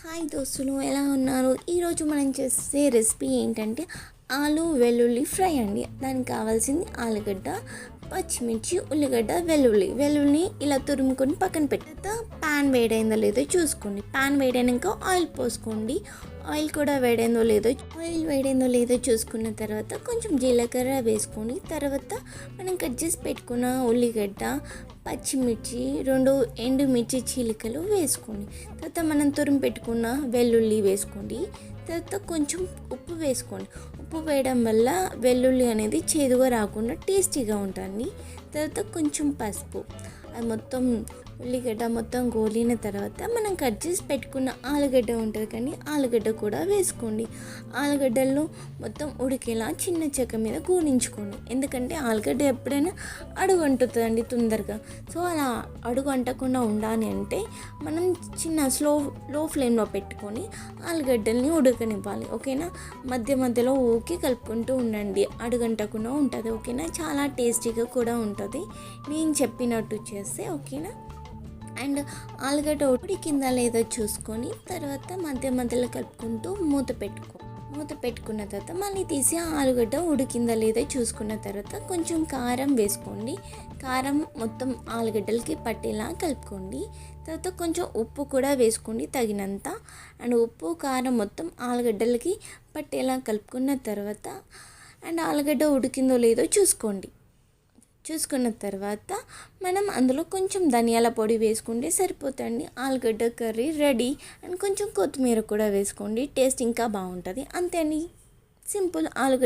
Hi దోస్తులు, ఎలా ఉన్నారు? ఈరోజు మనం చేసే రెసిపీ ఏంటంటే ఆలు వెల్లుల్లి ఫ్రై అండి. దానికి కావాల్సింది ఆలుగడ్డ, పచ్చిమిర్చి, ఉల్లిగడ్డ, వెల్లుల్లి ఇలా తురుముకొని పక్కన పెట్టాక ప్యాన్ వేడైందో లేదో చూసుకోండి. ప్యాన్ వేడైనాక ఆయిల్ పోసుకోండి. ఆయిల్ కూడా వేడైందో లేదో చూసుకున్న తర్వాత కొంచెం జీలకర్ర వేసుకొని, తర్వాత మనం కట్ చేసి పెట్టుకున్న ఉల్లిగడ్డ, పచ్చిమిర్చి, 2 ఎండుమిర్చి చీలికలు వేసుకోండి. తర్వాత మనం తురుము పెట్టుకున్న వెల్లుల్లి వేసుకోండి. తర్వాత కొంచెం ఉప్పు వేసుకోండి. ఉప్పు వేయడం వల్ల వెల్లుల్లి అనేది చేదుగా రాకుండా టేస్టీగా ఉంటుంది. తర్వాత కొంచెం పసుపు. అది మొత్తం ఉల్లిగడ్డ మొత్తం గోలిన తర్వాత మనం కట్ చేసి పెట్టుకున్న ఆలుగడ్డ ఉంటుంది కానీ ఆలుగడ్డ కూడా వేసుకోండి. ఆలుగడ్డలను మొత్తం ఉడికేలా చిన్న చెక్క మీద గోలించుకోండి. ఎందుకంటే ఆలుగడ్డ ఎప్పుడైనా అడుగు అంటుతుందండి తొందరగా. సో అలా అడుగు అంటకుండా ఉండాలి అంటే మనం లో ఫ్లేమ్లో పెట్టుకొని ఆలుగడ్డల్ని ఉడకనివ్వాలి. ఓకేనా? మధ్యలో ఊకి కలుపుకుంటూ ఉండండి, అడుగంటకుండా ఉంటుంది. ఓకేనా? చాలా టేస్టీగా కూడా ఉంటుంది నేను చెప్పినట్టు చేస్తే. ఓకేనా? అండ్ ఆలుగడ్డ ఉడికిందా లేదో చూసుకొని తర్వాత మధ్యలో కలుపుకుంటూ మూత పెట్టుకున్న తర్వాత మళ్ళీ తీసి ఆలుగడ్డ ఉడికిందా లేదో చూసుకున్న తర్వాత కొంచెం కారం వేసుకోండి. కారం మొత్తం ఆలుగడ్డలకి పట్టేలా కలుపుకోండి. తర్వాత కొంచెం ఉప్పు కూడా వేసుకోండి తగినంత. అండ్ ఉప్పు కారం మొత్తం ఆలుగడ్డలకి పట్టేలా కలుపుకున్న తర్వాత అండ్ ఆలుగడ్డ ఉడికిందో లేదో చూసుకున్న తర్వాత మనం అందులో కొంచెం ధనియాల పొడి వేసుకుంటే సరిపోతుంది. ఆలుగడ్డ కర్రీ రెడీ. అండ్ కొంచెం కొత్తిమీర కూడా వేసుకోండి, టేస్ట్ ఇంకా బాగుంటుంది. అంతే అండి, సింపుల్ ఆలుగడ్డ.